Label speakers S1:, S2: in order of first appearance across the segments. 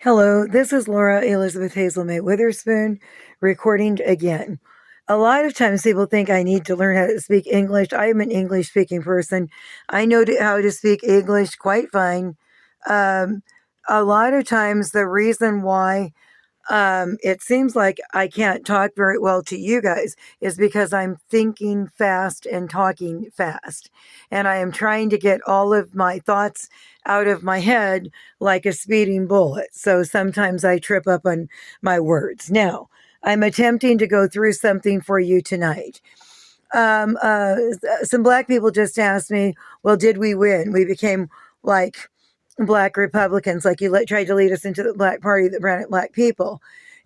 S1: Hello, this is Laura Elizabeth Hazelmate Witherspoon recording again. A lot of times people think I need to learn how to speak English. I am an English speaking person. I know how to speak English quite fine. Um, a lot of times the reason why it seems like I can't talk very well to you guys is because I'm thinking fast and talking fast. And I am trying to get all of my thoughts out of my head like a speeding bullet. So sometimes I trip up on my words. Now, I'm attempting to go through something for you tonight. Um, uh, some black people just asked me, well, did we win? We became like black Republicans, like tried to lead us into the black party that ran at black people.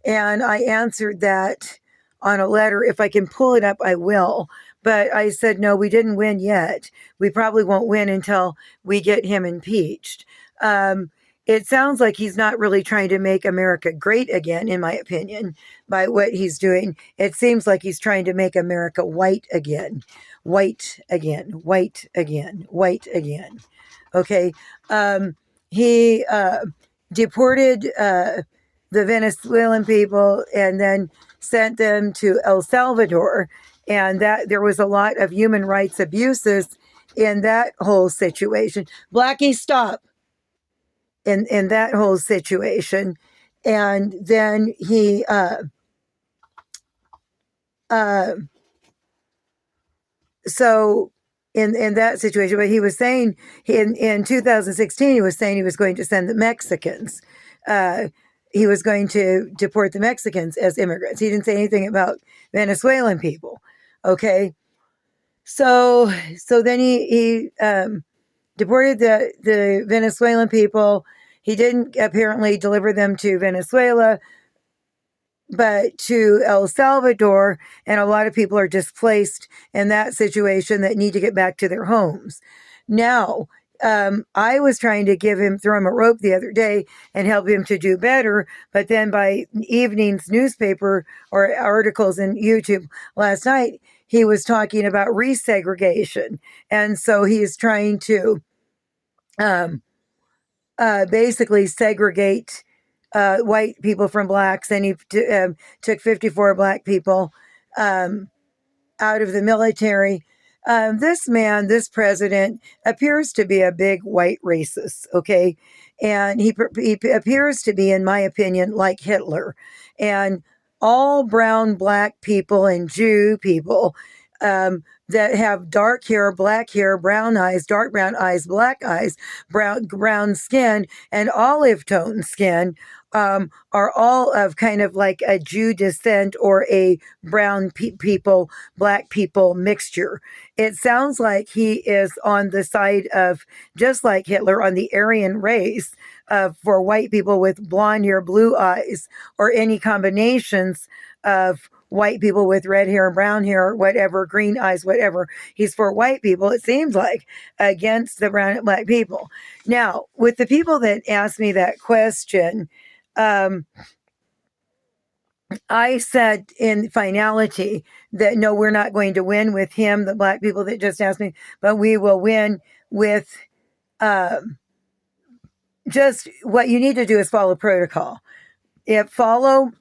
S1: And I answered that on a letter. If I can pull it up, I will. But I said, no, we didn't win yet. We probably won't win until we get him impeached. It sounds like he's not really trying to make America great again, in my opinion, by what he's doing. It seems like he's trying to make America white again, white again, white again, white again. Okay. He deported the Venezuelan people and then sent them to El Salvador. And that there was a lot of human rights abuses in that whole situation. Blackie, stop. In that whole situation. And then he so in that situation, but he was saying in 2016, he was saying he was going to send the Mexicans. He was going to deport the Mexicans as immigrants. He didn't say anything about Venezuelan people. Okay, so then he deported the Venezuelan people. He didn't apparently deliver them to Venezuela, but to El Salvador, and a lot of people are displaced in that situation that need to get back to their homes. Now, I was trying to throw him a rope the other day and help him to do better, but then by evening's newspaper or articles in YouTube last night, he was talking about resegregation, and so he is trying to um, basically segregate white people from blacks, and he took 54 black people out of the military. This president, appears to be a big white racist, okay? And he appears to be, in my opinion, like Hitler. And all brown, black people and Jew people that have dark hair, brown eyes, dark brown eyes, black eyes, brown skin, and olive tone skin are all of kind of like a Jew descent or a brown people, black people mixture. It sounds like he is on the side of, just like Hitler, on the Aryan race for white people with blonde hair, blue eyes, or any combinations of white people with red hair, brown hair, whatever, green eyes, whatever. He's for white people, it seems like, against the brown and black people. Now, with the people that asked me that question, I said in finality that no, we're not going to win with him, the black people that just asked me, but we will win with just what you need to do is follow protocol. Follow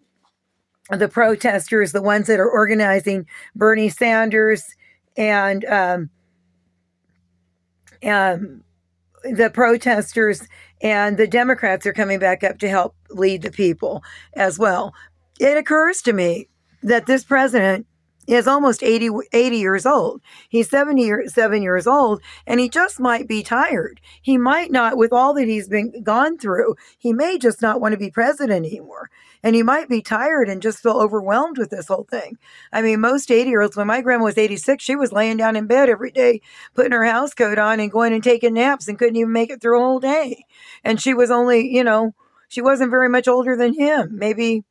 S1: the protesters, the ones that are organizing Bernie Sanders and the protesters, and the Democrats are coming back up to help lead the people as well. It occurs to me that this president is almost 80 years old. He's 77 years old, and he just might be tired. He might not, with all that he's gone through, he may just not want to be president anymore. And he might be tired and just feel overwhelmed with this whole thing. I mean, most 80-year-olds, when my grandma was 86, she was laying down in bed every day, putting her house coat on and going and taking naps and couldn't even make it through a whole day. And she was only, she wasn't very much older than him, maybe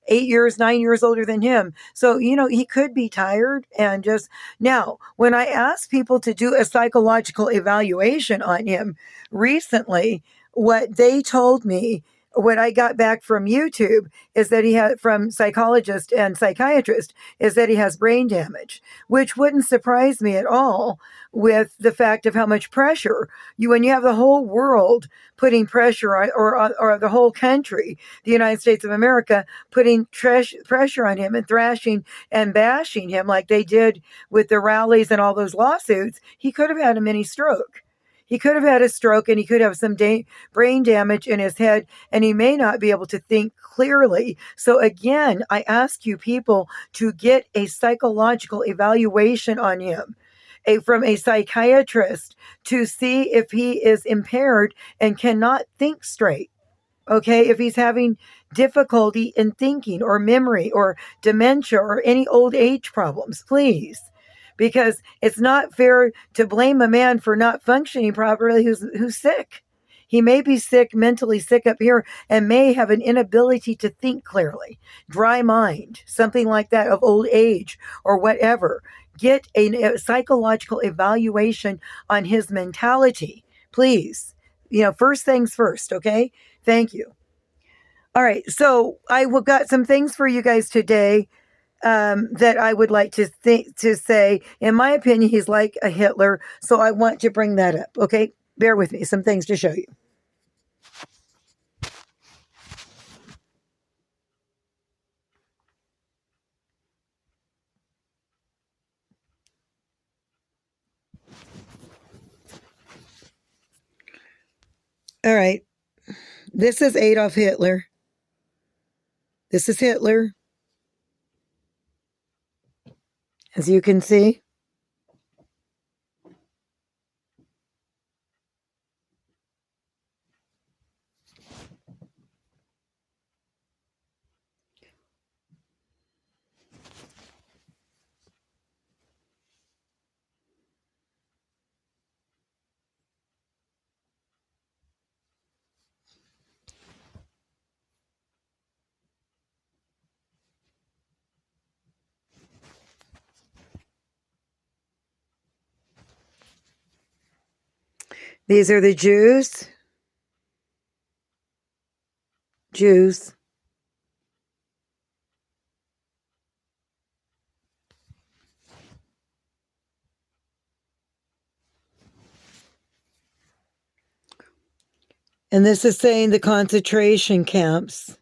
S1: 8 years, 9 years older than him. So, he could be tired and just now, when I asked people to do a psychological evaluation on him recently, what they told me what I got back from YouTube is that he had, from psychologist and psychiatrist, is that he has brain damage, which wouldn't surprise me at all with the fact of how much pressure when you have the whole world putting pressure on, or the whole country, the United States of America, putting pressure on him and thrashing and bashing him like they did with the rallies and all those lawsuits. He could have had a mini stroke. He could have had a stroke, and he could have some brain damage in his head, and he may not be able to think clearly. So again, I ask you people to get a psychological evaluation on him, from a psychiatrist, to see if he is impaired and cannot think straight. Okay, if he's having difficulty in thinking or memory or dementia or any old age problems, please. Because it's not fair to blame a man for not functioning properly who's sick. He may be sick, mentally sick up here, and may have an inability to think clearly, dry mind, something like that, of old age or whatever. Get a psychological evaluation on his mentality, please. First things first, okay? Thank you. All right, so got some things for you guys today that I would like to say. In my opinion, he's like a Hitler, so I want to bring that up. Okay, bear with me. Some things to show you. All right, this is Adolf Hitler. This is Hitler, as you can see. These are the Jews. Jews. And this is saying the concentration camps.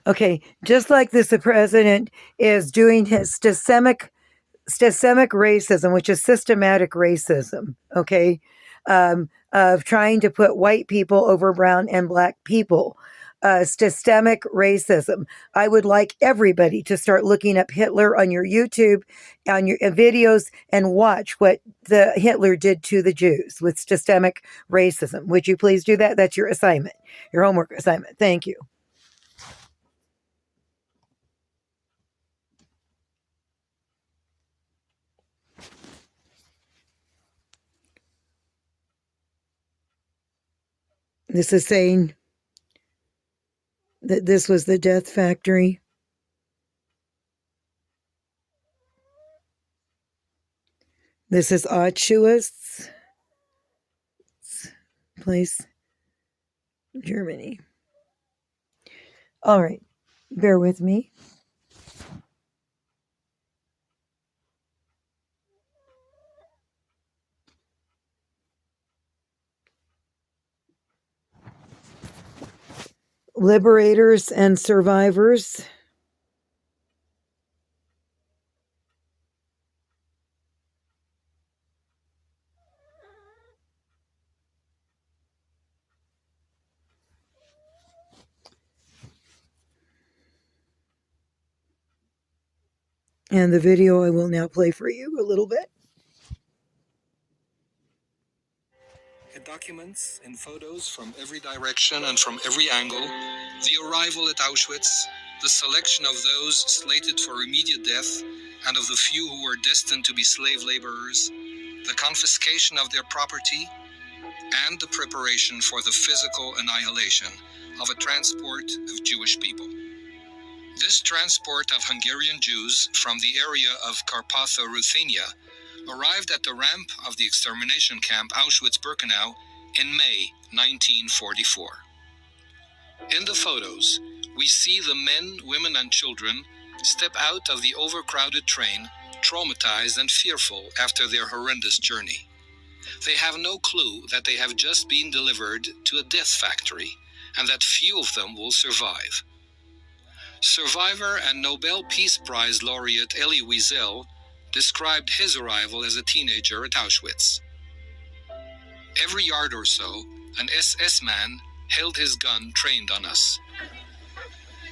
S1: Okay, just like this, the president is doing his systemic racism, which is systematic racism, okay, of trying to put white people over brown and black people. Systemic racism. I would like everybody to start looking up Hitler on your YouTube, on your videos, and watch what the Hitler did to the Jews with systemic racism. Would you please do that? That's your assignment, your homework assignment. Thank you. This is saying that this was the death factory. This is Auschwitz place, Germany. All right, bear with me. Liberators and survivors. And the video I will now play for you a little bit.
S2: It documents in photos from every direction and from every angle the arrival at Auschwitz, the selection of those slated for immediate death and of the few who were destined to be slave laborers, the confiscation of their property, and the preparation for the physical annihilation of a transport of Jewish people. This transport of Hungarian Jews from the area of Carpatho-Ruthenia arrived at the ramp of the extermination camp Auschwitz-Birkenau in May 1944. In the photos, we see the men, women, and children step out of the overcrowded train, traumatized and fearful after their horrendous journey. They have no clue that they have just been delivered to a death factory and that few of them will survive. Survivor and Nobel Peace Prize laureate Elie Wiesel described his arrival as a teenager at Auschwitz. Every yard or so, an SS man held his gun trained on us.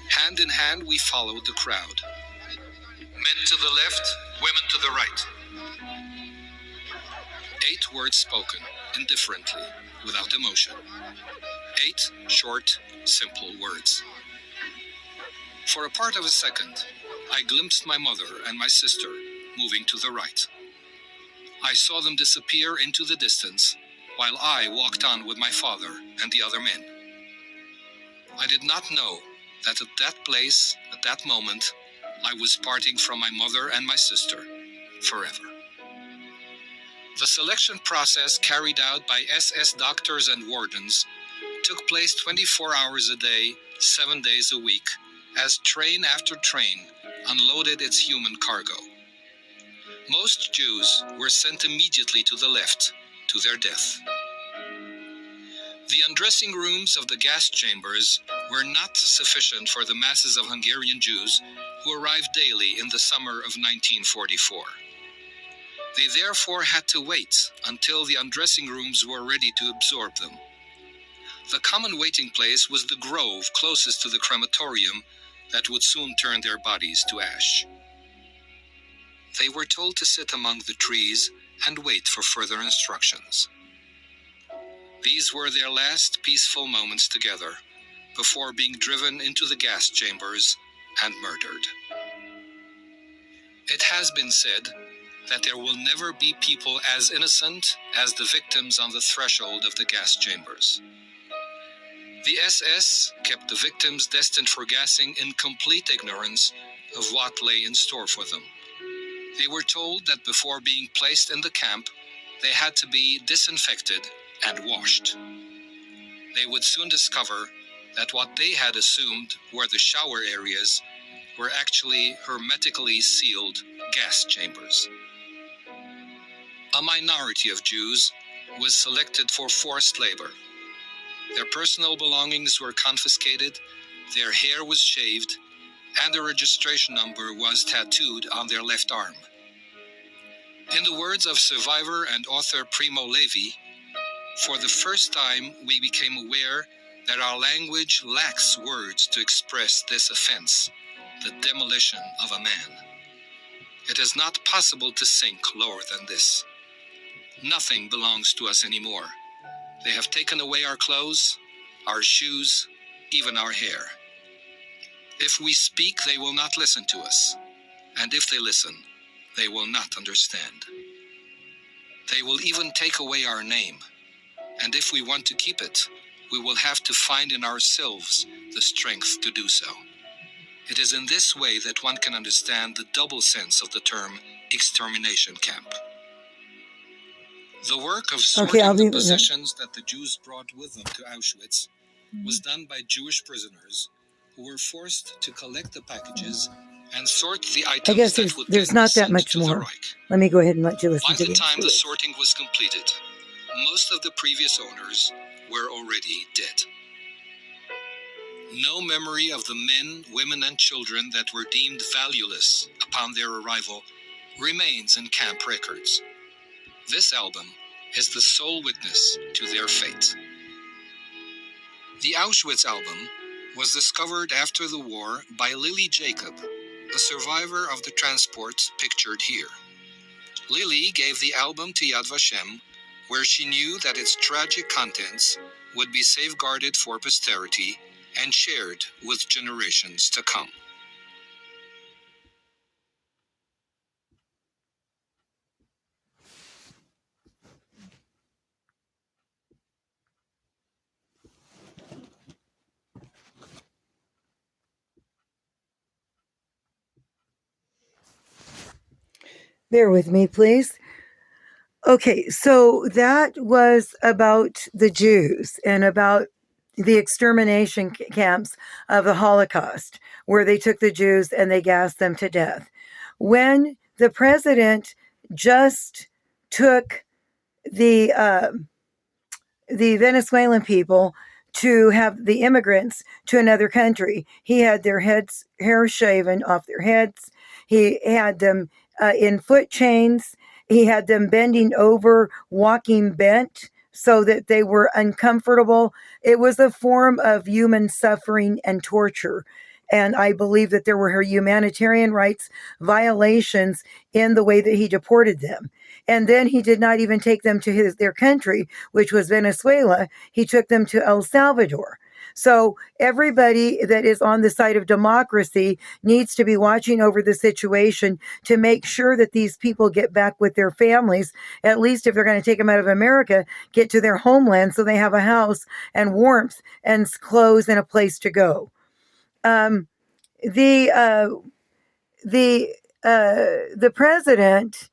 S2: Hand in hand, we followed the crowd. Men to the left, women to the right. 8 words spoken, indifferently, without emotion. 8 short, simple words. For a part of a second, I glimpsed my mother and my sister moving to the right. I saw them disappear into the distance, while I walked on with my father and the other men. I did not know that at that place, at that moment, I was parting from my mother and my sister forever. The selection process carried out by SS doctors and wardens took place 24 hours a day, 7 days a week, as train after train unloaded its human cargo. Most Jews were sent immediately to the left, to their death. The undressing rooms of the gas chambers were not sufficient for the masses of Hungarian Jews who arrived daily in the summer of 1944. They therefore had to wait until the undressing rooms were ready to absorb them. The common waiting place was the grove closest to the crematorium that would soon turn their bodies to ash. They were told to sit among the trees and wait for further instructions. These were their last peaceful moments together before being driven into the gas chambers and murdered. It has been said that there will never be people as innocent as the victims on the threshold of the gas chambers. The SS kept the victims destined for gassing in complete ignorance of what lay in store for them. They were told that before being placed in the camp, they had to be disinfected and washed. They would soon discover that what they had assumed were the shower areas were actually hermetically sealed gas chambers. A minority of Jews was selected for forced labor. Their personal belongings were confiscated, their hair was shaved, and a registration number was tattooed on their left arm. In the words of survivor and author Primo Levi, for the first time we became aware that our language lacks words to express this offense, the demolition of a man. It is not possible to sink lower than this. Nothing belongs to us anymore. They have taken away our clothes, our shoes, even our hair. If we speak, they will not listen to us. And if they listen, they will not understand. They will even take away our name. And if we want to keep it, we will have to find in ourselves the strength to do so. It is in this way that one can understand the double sense of the term extermination camp. The work of sorting the possessions that the Jews brought with them to Auschwitz was done by Jewish prisoners who were forced to collect the packages and sort the items.
S1: I guess
S2: that would
S1: there's
S2: be
S1: not that
S2: sent
S1: much
S2: to
S1: more.
S2: the Reich.
S1: Let me go ahead and let you listen
S2: By
S1: to
S2: the time the
S1: this.
S2: sorting was completed, most of the previous owners were already dead. No memory of the men, women, and children that were deemed valueless upon their arrival remains in camp records. This album is the sole witness to their fate. The Auschwitz album was discovered after the war by Lily Jacob, a survivor of the transports pictured here. Lily gave the album to Yad Vashem, where she knew that its tragic contents would be safeguarded for posterity and shared with generations to come.
S1: Bear with me, please. Okay, so that was about the Jews and about the extermination camps of the Holocaust, where they took the Jews and they gassed them to death. When the president just took the Venezuelan people to have the immigrants to another country, he had their hair shaven off their heads. He had them in foot chains. He had them bending over, walking bent so that they were uncomfortable. It was a form of human suffering and torture. And I believe that there were humanitarian rights violations in the way that he deported them. And then he did not even take them to their country, which was Venezuela. He took them to El Salvador. So everybody that is on the side of democracy needs to be watching over the situation to make sure that these people get back with their families. At least if they're going to take them out of America, get to their homeland so they have a house and warmth and clothes and a place to go. Um, the uh, the president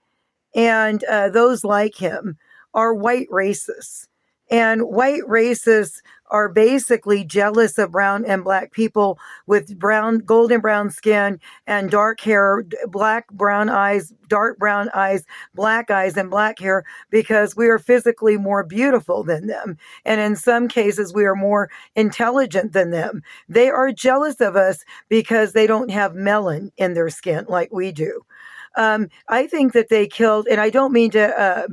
S1: and those like him are white racists. And white racists are basically jealous of brown and black people with golden brown skin and dark hair, black, brown eyes, dark brown eyes, and black hair, because we are physically more beautiful than them. And in some cases, we are more intelligent than them. They are jealous of us because they don't have melanin in their skin like we do. I think that they killed, and I don't mean to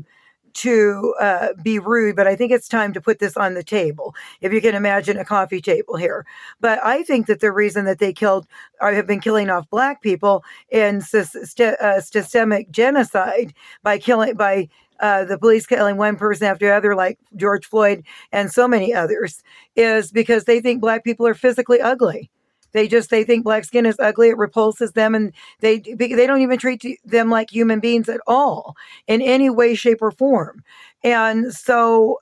S1: be rude, but I think it's time to put this on the table. If you can imagine a coffee table here, but I think that the reason that they killed or have been killing off black people in systemic genocide by the police killing one person after the other, like George Floyd and so many others, is because they think black people are physically ugly. They think black skin is ugly. It repulses them, and they don't even treat them like human beings at all in any way, shape, or form. And so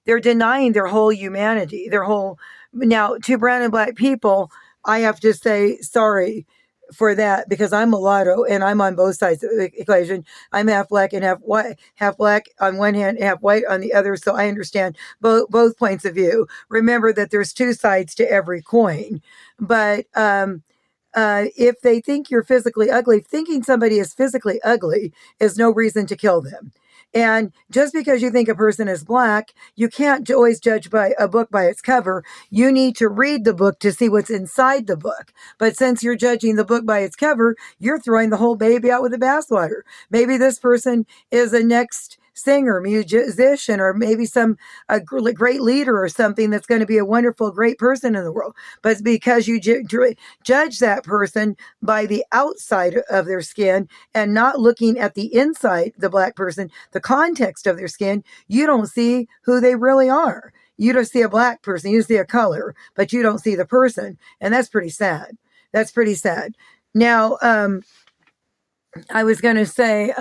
S1: they're denying their whole humanity, their whole. Now, to brown and black people, I have to say sorry for that, because I'm mulatto and I'm on both sides of the equation. I'm half black and half white, half black on one hand, half white on the other. So I understand both points of view. Remember that there's two sides to every coin. But if they think you're physically ugly, thinking somebody is physically ugly is no reason to kill them. And just because you think a person is black, you can't always judge by a book by its cover. You need to read the book to see what's inside the book. But since you're judging the book by its cover, you're throwing the whole baby out with the bathwater. Maybe this person is a next singer, musician, or maybe some a great leader or something that's going to be a wonderful, great person in the world. But because you judge that person by the outside of their skin and not looking at the inside, the black person, the context of their skin, you don't see who they really are. You don't see a black person, you see a color, but you don't see the person. And that's pretty sad. That's pretty sad. Now, I was going to say,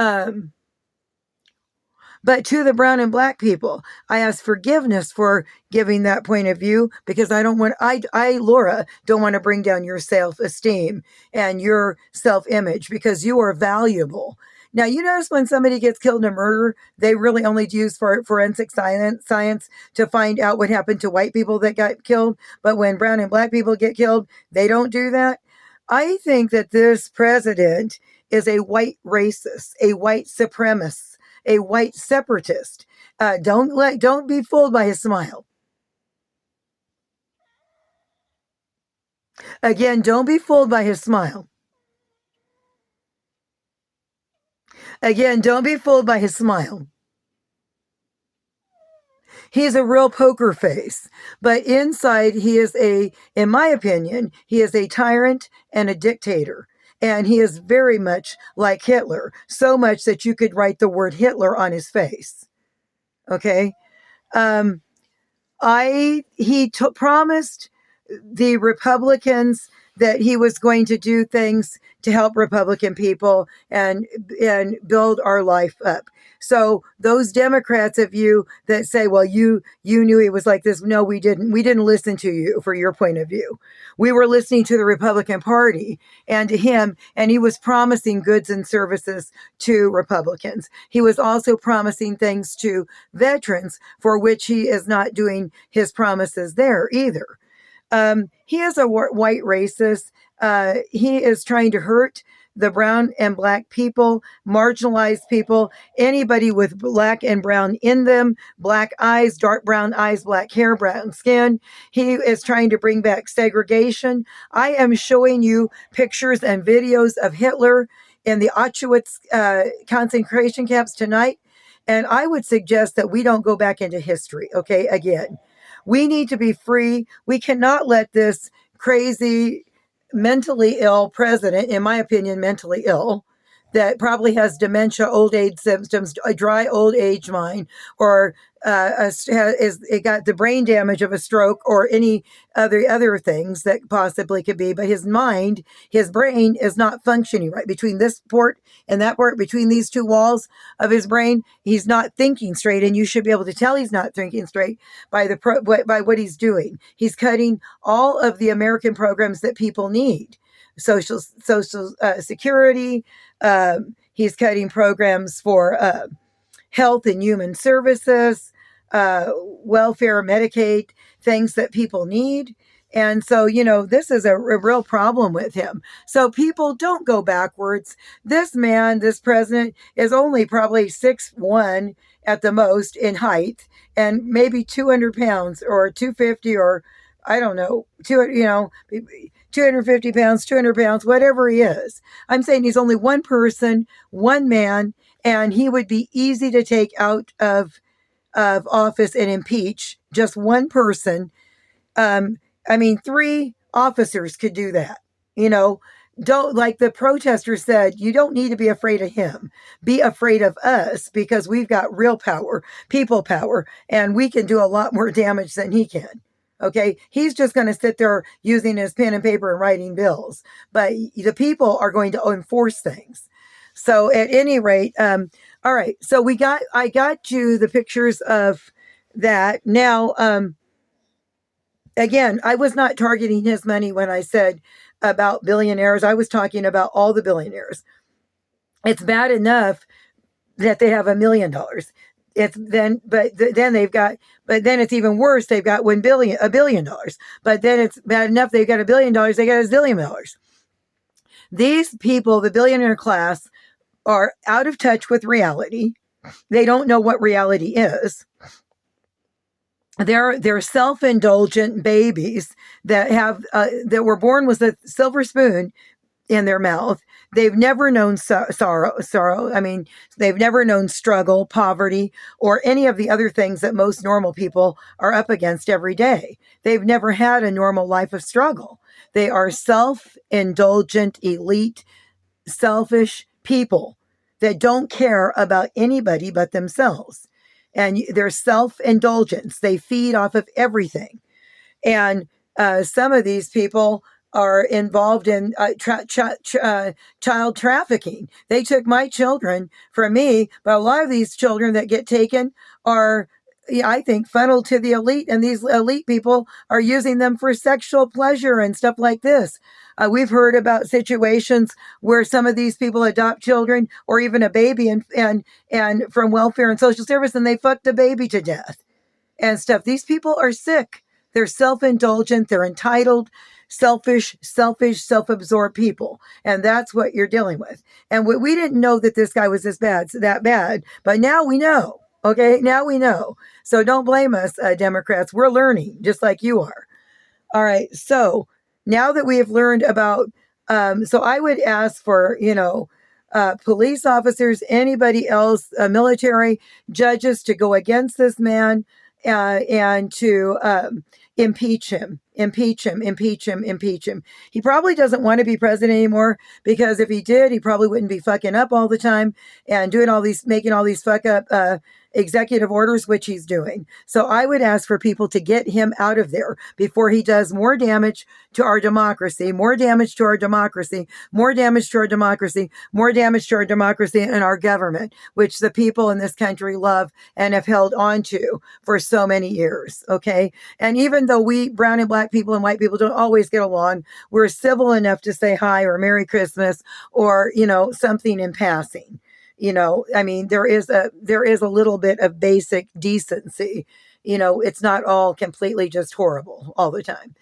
S1: but to the brown and black people, I ask forgiveness for giving that point of view, because Laura, don't want to bring down your self-esteem and your self-image, because you are valuable. Now, you notice when somebody gets killed in a murder, they really only use forensic science to find out what happened to white people that got killed. But when brown and black people get killed, they don't do that. I think that this president is a white racist, a white supremacist, a white separatist. Don't be fooled by his smile. Again, don't be fooled by his smile. Again, don't be fooled by his smile. He's a real poker face, but inside he is in my opinion, he is a tyrant and a dictator. And he is very much like Hitler, so much that you could write the word Hitler on his face. Okay. He promised the Republicans that he was going to do things to help Republican people and build our life up. So those Democrats of you that say, well, you knew he was like this. No, we didn't. We didn't listen to you for your point of view. We were listening to the Republican Party and to him, and he was promising goods and services to Republicans. He was also promising things to veterans, for which he is not doing his promises there either. He is a white racist. He is trying to hurt the brown and black people, marginalized people, anybody with black and brown in them, black eyes, dark brown eyes, black hair, brown skin. He is trying to bring back segregation. I am showing you pictures and videos of Hitler in the Auschwitz concentration camps tonight. And I would suggest that we don't go back into history, okay, again. We need to be free. We cannot let this crazy, mentally ill president, in my opinion, mentally ill, that probably has dementia, old age symptoms, a dry old age mind, or it got the brain damage of a stroke, or any other things that possibly could be. But his mind, his brain is not functioning right. Between this port and that port, between these two walls of his brain, he's not thinking straight. And you should be able to tell he's not thinking straight by by what he's doing. He's cutting all of the American programs that people need. Social security. He's cutting programs for health and human services, welfare, Medicaid, things that people need. And so, this is a real problem with him. So people, don't go backwards. This man, this president, is only probably 6'1" at the most in height, and maybe 200 pounds or 250, or I don't know, 250 pounds, 200 pounds, whatever he is. I'm saying he's only one person, one man, and he would be easy to take out of office and impeach. Just one person. 3 officers could do that. Don't, like the protester said, you don't need to be afraid of him. Be afraid of us, because we've got real power, people power, and we can do a lot more damage than he can. Okay, he's just going to sit there using his pen and paper and writing bills, but the people are going to enforce things. So at any rate, all right. So I got you the pictures of that. Now, again, I was not targeting his money when I said about billionaires. I was talking about all the billionaires. It's bad enough that they have $1 million. But then it's even worse. They've got $1 billion. But then it's bad enough they've got $1 billion. They got $1 zillion. These people, the billionaire class, are out of touch with reality. They don't know what reality is. They're self-indulgent babies that that were born with a silver spoon in their mouth. They've never known sorrow. I mean, they've never known struggle, poverty, or any of the other things that most normal people are up against every day. They've never had a normal life of struggle. They are self-indulgent, elite, selfish people that don't care about anybody but themselves. And they're self-indulgence. They feed off of everything. And some of these people are involved in child trafficking. They took my children from me, but a lot of these children that get taken are, I think, funneled to the elite, and these elite people are using them for sexual pleasure and stuff like this. We've heard about situations where some of these people adopt children or even a baby and from welfare and social service, and they fuck the baby to death and stuff. These people are sick. They're self-indulgent. They're entitled, selfish, self-absorbed people. And that's what you're dealing with. And we didn't know that this guy was that bad, but now we know. Okay, now we know. So don't blame us, Democrats. We're learning just like you are. All right. So now that we have learned about, so I would ask for, police officers, anybody else, military judges to go against this man and to impeach him. He probably doesn't want to be president anymore, because if he did, he probably wouldn't be fucking up all the time and making all these fuck up executive orders, which he's doing. So I would ask for people to get him out of there before he does more damage to our democracy, more damage to our democracy, more damage to our democracy, more damage to our democracy and our government, which the people in this country love and have held on to for so many years. Okay. And even though we brown and black people and white people don't always get along, we're civil enough to say hi or Merry Christmas or, something in passing. I mean, there is a little bit of basic decency. It's not all completely just horrible all the time.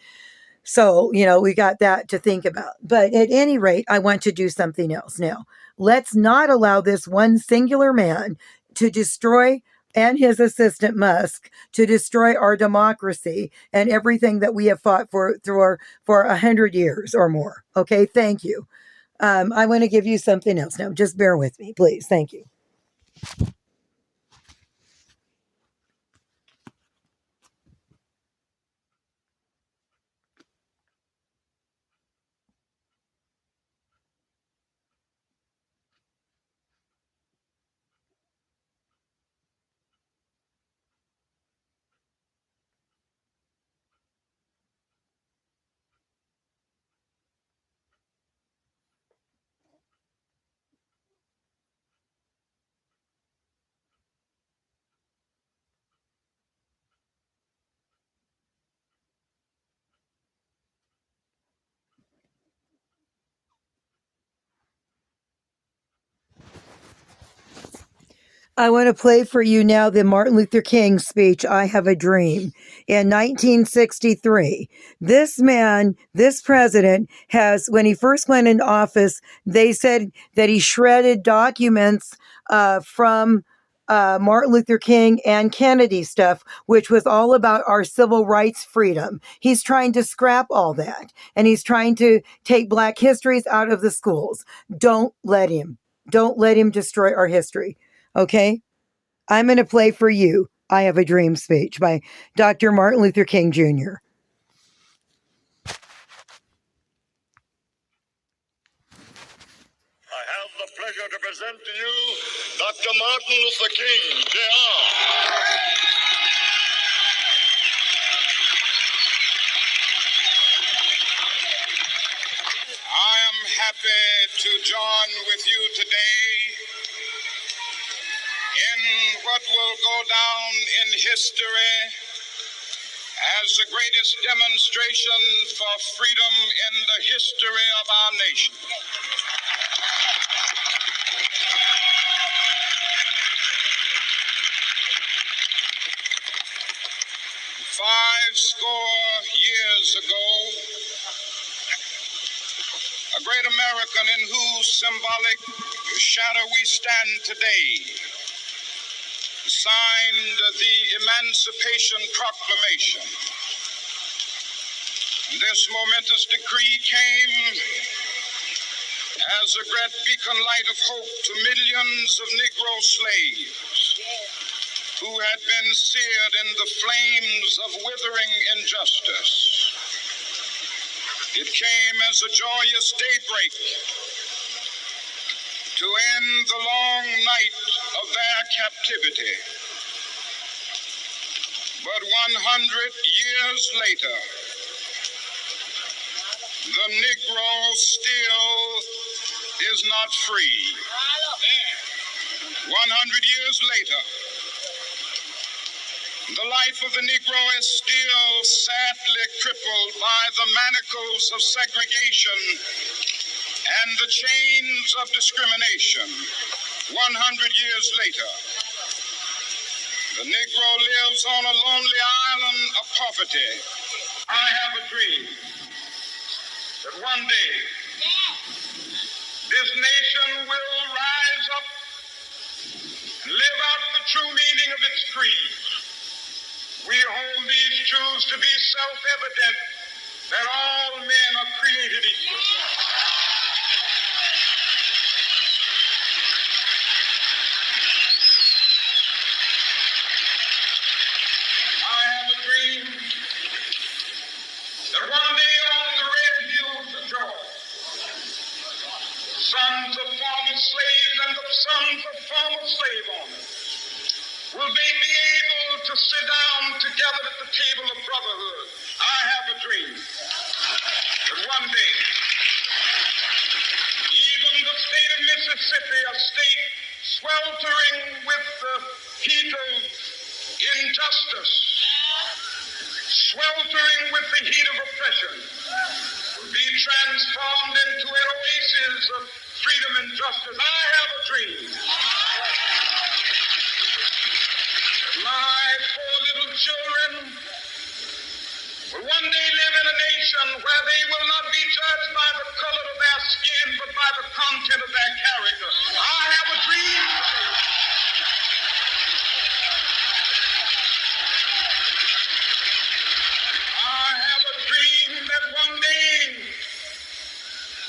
S1: So, we got that to think about. But at any rate, I want to do something else now. Let's not allow this one singular man to destroy, and his assistant Musk, to destroy our democracy and everything that we have fought for 100 years or more. Okay, thank you. I want to give you something else now. Just bear with me, please. Thank you. I want to play for you now the Martin Luther King speech, I Have a Dream, in 1963. This man, this president, when he first went into office, they said that he shredded documents from Martin Luther King and Kennedy stuff, which was all about our civil rights freedom. He's trying to scrap all that, and he's trying to take Black histories out of the schools. Don't let him. Don't let him destroy our history. Okay? I'm going to play for you I Have a Dream speech by Dr. Martin Luther King Jr.
S3: I have the pleasure to present to you Dr. Martin Luther King, Jr. I am happy to join with you today in what will go down in history as the greatest demonstration for freedom in the history of our nation. Five score years ago, a great American in whose symbolic shadow we stand today signed the Emancipation Proclamation. This momentous decree came as a great beacon light of hope to millions of Negro slaves who had been seared in the flames of withering injustice. It came as a joyous daybreak to end the long night of their captivity. But 100 years later, the Negro still is not free. 100 years later, the life of the Negro is still sadly crippled by the manacles of segregation and the chains of discrimination. 100 years later, the Negro lives on a lonely island of poverty. I have a dream that one day this nation will rise up and live out the true meaning of its creed. We hold these truths to be self-evident, that all men are created equal. I have a dream that one day on the red hills of Georgia, sons of former slaves and the sons of former slave owners will sit down together at the table of brotherhood. I have a dream that one day, even the state of Mississippi, a state sweltering with the heat of injustice, sweltering with the heat of oppression, will be transformed into an oasis of freedom and justice. I have a dream. My poor little children will one day live in a nation where they will not be judged by the color of their skin, but by the content of their character. I have a dream today. I have a dream that one day,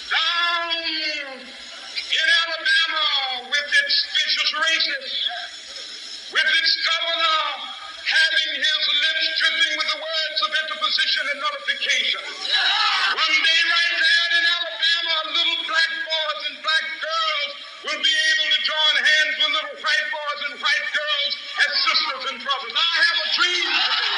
S3: down in Alabama, with its vicious racists, with its governor having his lips dripping with the words of interposition and nullification. One day right there in Alabama, little black boys and black girls will be able to join hands with little white boys and white girls as sisters and brothers. I have a dream today.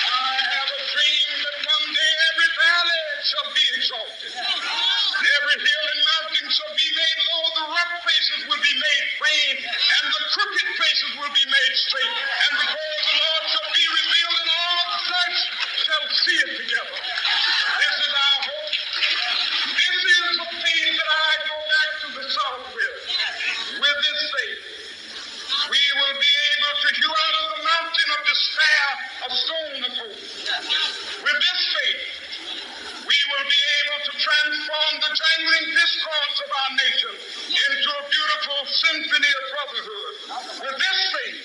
S3: I have a dream that one day every valley shall be exalted. And every hill and mountain shall be made low, the rough places will be made plain, and the crooked places will be made straight. And the glory of the Lord shall be revealed, and all flesh shall see it together. This is our hope. This is the faith that I go back to the South with. With this faith, we will be able to hew out of the mountain of despair a stone of hope. With this faith, we will be able to transform the jangling discords of our nation into a beautiful symphony of brotherhood. With this faith,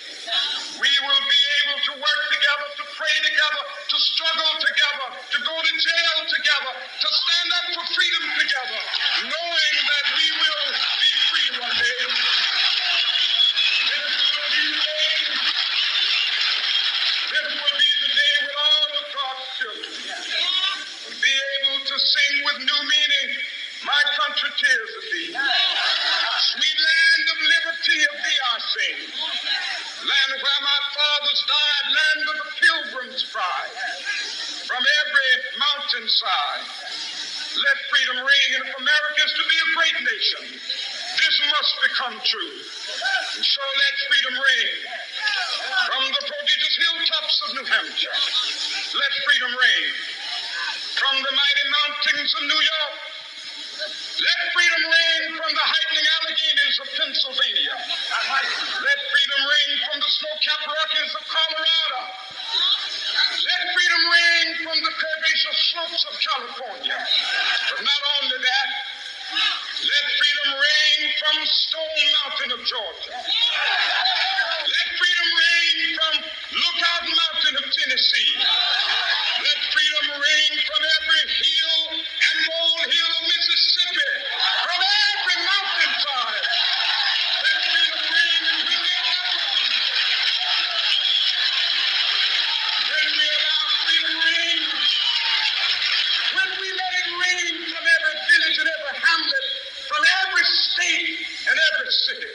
S3: we will be able to work together, to pray together, to struggle together, to go to jail together, to stand up for freedom together, knowing that we will be free one day. This will be the day when all of God's children will be able to sing with new meaning, my country tears of thee. Sweet land of liberty, of thee I sing. Land where my fathers died, land of the pilgrim's pride. From every mountainside, let freedom ring. And if America is to be a great nation, this must become true. And so let freedom ring. From the prodigious hilltops of New Hampshire, let freedom ring. From the mighty mountains of New York, let freedom ring. From the heightening Alleghenies of Pennsylvania, let freedom ring. From the snow-capped Rockies of Colorado, let freedom ring. From the curvaceous slopes of California. But not only that, let freedom ring from Stone Mountain of Georgia. Let freedom ring from Lookout Mountain of Tennessee. Let freedom ring from every hill and molehill of Mississippi. From every mountainside. Let freedom ring. And we allow freedom ring. When we let it ring from every village and every hamlet, from every state and every city,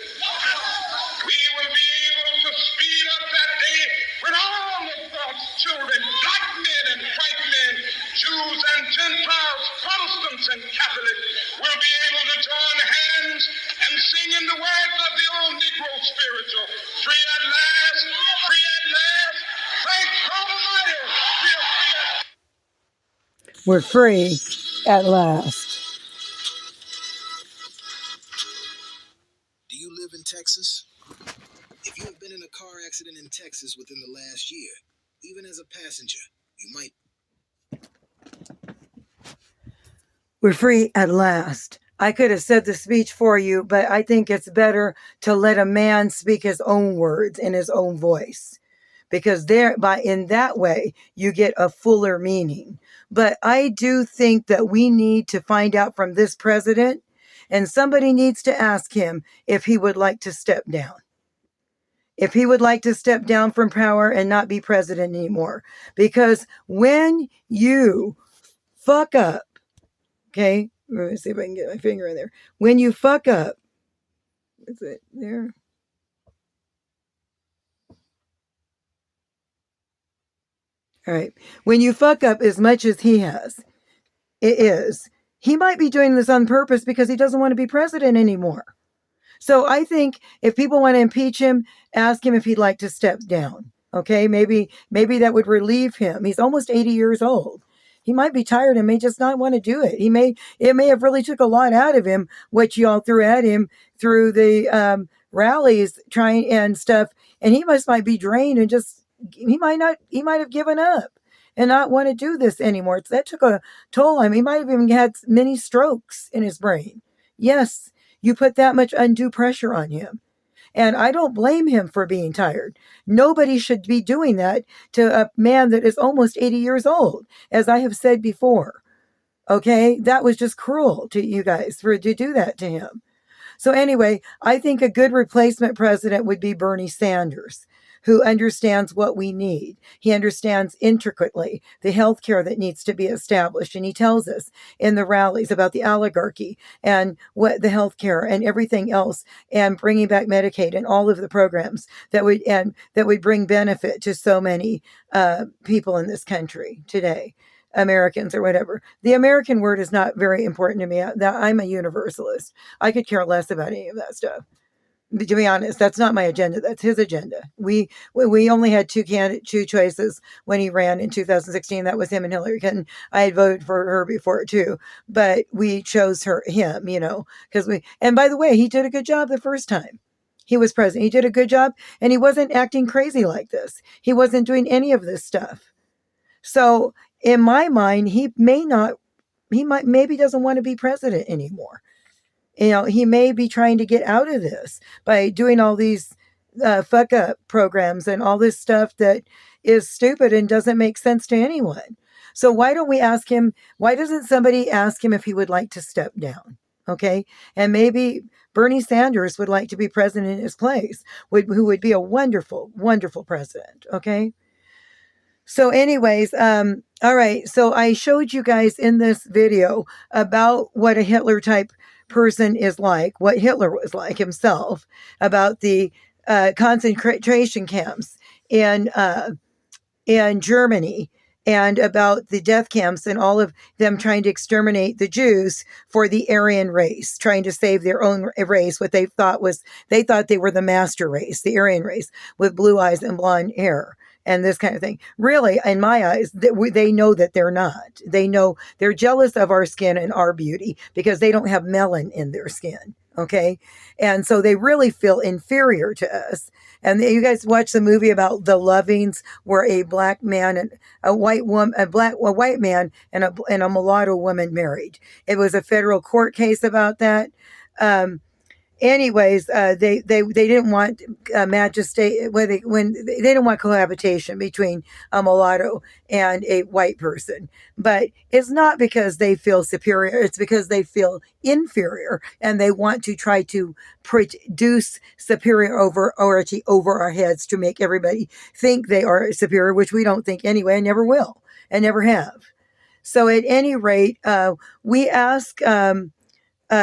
S3: we will be able to speed up that day when all of God's children, black men and white men, Jews and Gentiles, Protestants and Catholics, will be able to join hands and sing in the words of the old Negro spiritual. Free at last, free at last, thank God Almighty, we are free at last.
S1: We're free at last.
S4: Do you live in Texas? If you have been in a car accident in Texas within the last year, even as a passenger, you might.
S1: We're free at last. I could have said the speech for you, but I think it's better to let a man speak his own words in his own voice, because in that way you get a fuller meaning. But I do think that we need to find out from this president, and somebody needs to ask him if he would like to step down. If he would like to step down from power and not be president anymore. Because when you fuck up, okay, Let me see if I can get my finger in there. When you fuck up, is it there? All right. When you fuck up as much as he has, he might be doing this on purpose because he doesn't want to be president anymore. So I think if people want to impeach him, ask him if he'd like to step down. Okay, maybe that would relieve him. He's almost 80 years old. He might be tired and may just not want to do it. It may have really took a lot out of him, what y'all threw at him through the rallies, trying and stuff, and he might be drained and just he might have given up and not want to do this anymore. That took a toll on him. He might have even had many strokes in his brain. Yes, you put that much undue pressure on him. And I don't blame him for being tired. Nobody should be doing that to a man that is almost 80 years old, as I have said before. Okay? That was just cruel to you guys to do that to him. So anyway, I think a good replacement president would be Bernie Sanders, who understands what we need. He understands intricately the health care that needs to be established. And he tells us in the rallies about the oligarchy and what the health care and everything else, and bringing back Medicaid and all of the programs that would bring benefit to so many people in this country today. Americans or whatever. The American word is not very important to me. I'm a universalist. I could care less about any of that stuff. To be honest, that's not my agenda. That's his agenda. We only had two choices when he ran in 2016. That was him and Hillary Clinton. I had voted for her before too, but we chose him, because and by the way, he did a good job the first time he was president. He did a good job, and he wasn't acting crazy like this. He wasn't doing any of this stuff. So in my mind, maybe doesn't want to be president anymore. He may be trying to get out of this by doing all these fuck up programs and all this stuff that is stupid and doesn't make sense to anyone. So why doesn't somebody ask him if he would like to step down? Okay. And maybe Bernie Sanders would like to be president in his place, who would be a wonderful, wonderful president. Okay. So anyways, all right. So I showed you guys in this video about what a Hitler type person is like, what Hitler was like himself, about the concentration camps in Germany, and about the death camps and all of them trying to exterminate the Jews for the Aryan race, trying to save their own race, what they thought they were the master race, the Aryan race, with blue eyes and blonde hair. And this kind of thing. Really, in my eyes, they know that they're not. They know they're jealous of our skin and our beauty because they don't have melanin in their skin. Okay. And so they really feel inferior to us. And you guys watch the movie about the Lovings, where a black man and a white man and a mulatto woman married. It was a federal court case about that. Anyways, they didn't want magistrate when they didn't want cohabitation between a mulatto and a white person. But it's not because they feel superior; it's because they feel inferior, and they want to try to produce superiority over our heads to make everybody think they are superior, which we don't think anyway, and never will, and never have. So, at any rate, we ask.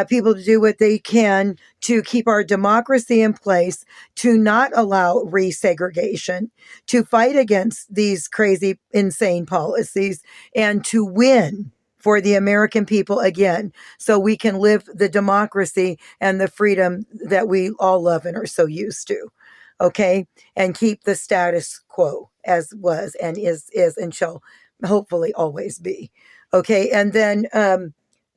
S1: People to do what they can to keep our democracy in place, to not allow resegregation, to fight against these crazy, insane policies, and to win for the American people again, so we can live the democracy and the freedom that we all love and are so used to. Okay? And keep the status quo as was and is and shall hopefully always be. Okay? And then,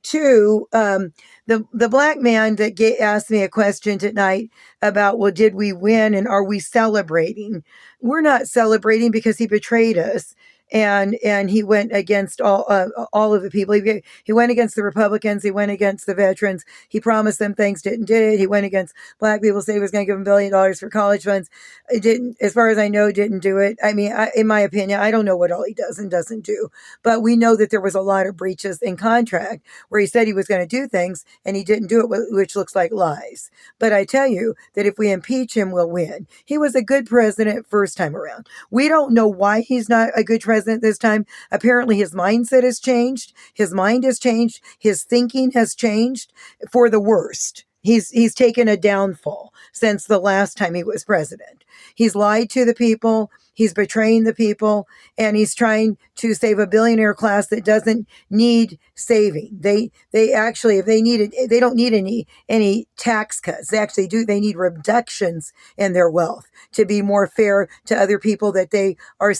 S1: two, the black man that asked me a question tonight about, well, did we win and are we celebrating? We're not celebrating because he betrayed us. And he went against all of the people. He went against the Republicans. He went against the veterans. He promised them things, didn't do it. He went against black people, said he was going to give them $1 billion for college funds. It didn't, as far as I know, didn't do it. I mean, in my opinion, I don't know what all he does and doesn't do. But we know that there was a lot of breaches in contract where he said he was going to do things and he didn't do it, which looks like lies. But I tell you that if we impeach him, we'll win. He was a good president first time around. We don't know why he's not a good president president this time. Apparently his mindset has changed. His mind has changed. His thinking has changed for the worst. He's taken a downfall since the last time he was president. He's lied to the people. He's betraying the people, and he's trying to save a billionaire class that doesn't need saving. They actually, if they needed, they don't need any tax cuts. They actually do. They need reductions in their wealth to be more fair to other people. That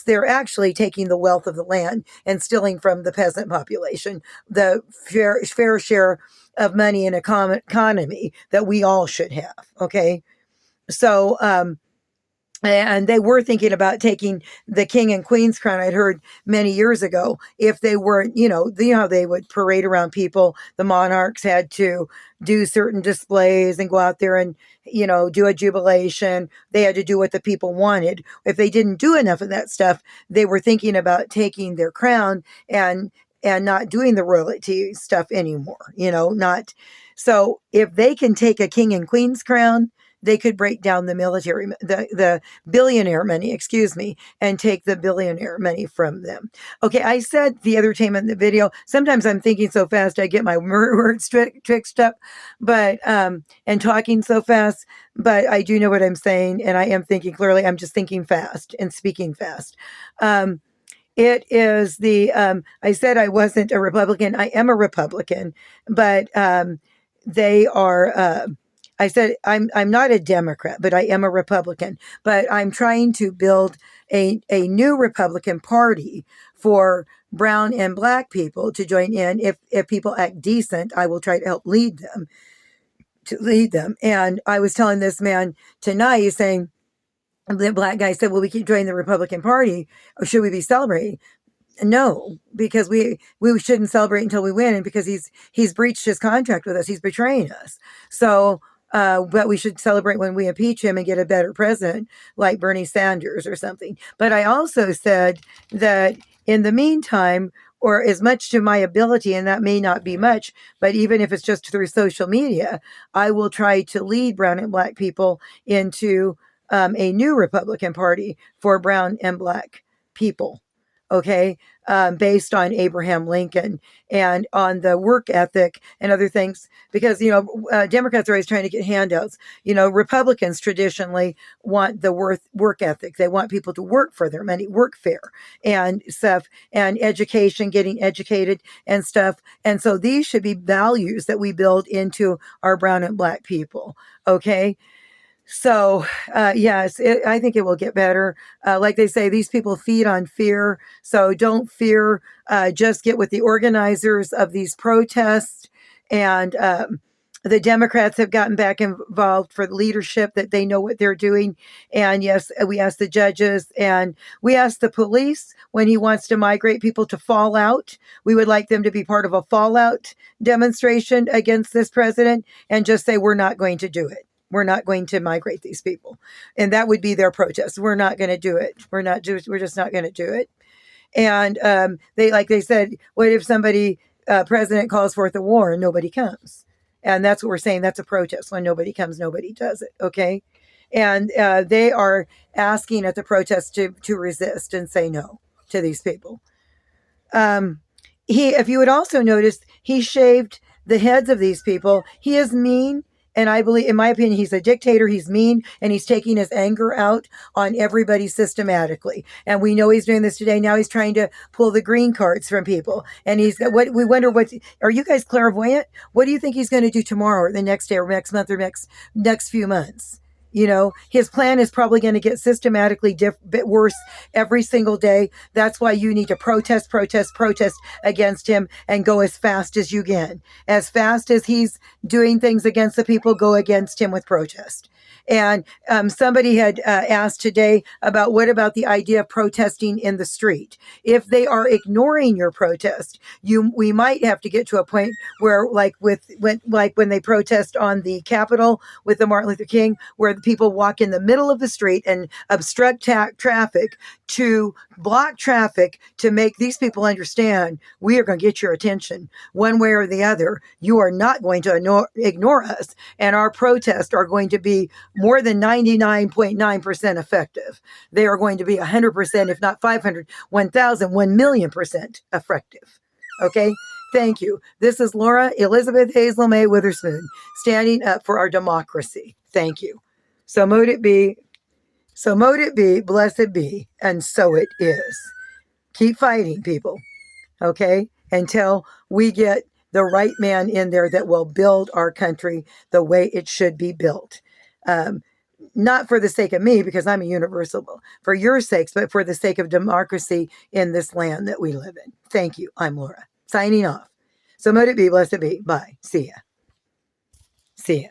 S1: they're actually taking the wealth of the land and stealing from the peasant population the fair share of money in a common economy that we all should have. Okay, so and they were thinking about taking the king and queen's crown. I'd heard many years ago, if they weren't, how they would parade around people. The monarchs had to do certain displays and go out there and, do a jubilation. They had to do what the people wanted. If they didn't do enough of that stuff, they were thinking about taking their crown and not doing the royalty stuff anymore, not. So if they can take a king and queen's crown, they could break down the military, the billionaire money, and take the billionaire money from them. Okay, I said the other time in the video, sometimes I'm thinking so fast I get my words tricked up, but and talking so fast, but I do know what I'm saying, and I am thinking clearly. I'm just thinking fast and speaking fast. It is I said I wasn't a Republican. I am a Republican, but they are. I said I'm not a Democrat, but I am a Republican. But I'm trying to build a new Republican Party for brown and black people to join in. If people act decent, I will try to help lead them. And I was telling this man tonight, saying, the black guy said, well, we can join the Republican Party. Or should we be celebrating? No, because we shouldn't celebrate until we win, and because he's breached his contract with us. He's betraying us. So, but we should celebrate when we impeach him and get a better president like Bernie Sanders or something. But I also said that in the meantime, or as much to my ability, and that may not be much, but even if it's just through social media, I will try to lead brown and black people into a new Republican Party for brown and black people. Okay, based on Abraham Lincoln and on the work ethic and other things, because, Democrats are always trying to get handouts. Republicans traditionally want the work ethic. They want people to work for their money, work fair and stuff, and education, getting educated and stuff. And so these should be values that we build into our brown and black people. Okay. So, yes, I think it will get better. Like they say, these people feed on fear. So don't fear. Just get with the organizers of these protests. And the Democrats have gotten back involved for the leadership, that they know what they're doing. And yes, we ask the judges and we ask the police when he wants to migrate people to Fallout. We would like them to be part of a Fallout demonstration against this president and just say, we're not going to do it. We're not going to migrate these people. And that would be their protest. We're not going to do it. We're just not going to do it. And they said, what if somebody, president calls forth a war and nobody comes? And that's what we're saying. That's a protest. When nobody comes, nobody does it. Okay. And they are asking at the protest to resist and say no to these people. If you would also notice, he shaved the heads of these people. He is mean. And I believe, in my opinion, he's a dictator. He's mean, and he's taking his anger out on everybody systematically. And we know he's doing this today. Now he's trying to pull the green cards from people. And we wonder are you guys clairvoyant? What do you think he's going to do tomorrow or the next day or next month or next few months? His plan is probably going to get systematically bit worse every single day. That's why you need to protest against him and go as fast as you can. As fast as he's doing things against the people, go against him with protest. And somebody had asked today about what about the idea of protesting in the street? If they are ignoring your protest, we might have to get to a point where, when they protest on the Capitol with the Martin Luther King, where have people walk in the middle of the street and obstruct traffic, to block traffic, to make these people understand we are going to get your attention one way or the other. You are not going to ignore us, and our protests are going to be more than 99.9% effective. They are going to be 100%, if not 500, 1,000, 1,000,000% effective. Okay? Thank you. This is Laura Elizabeth Hazel May Witherspoon, standing up for our democracy. Thank you. So mote it be, blessed be, and so it is. Keep fighting, people, okay? Until we get the right man in there that will build our country the way it should be built. Not for the sake of me, because I'm a universal, for your sakes, but for the sake of democracy in this land that we live in. Thank you. I'm Laura. Signing off. So mote it be, blessed be. Bye. See ya. See ya.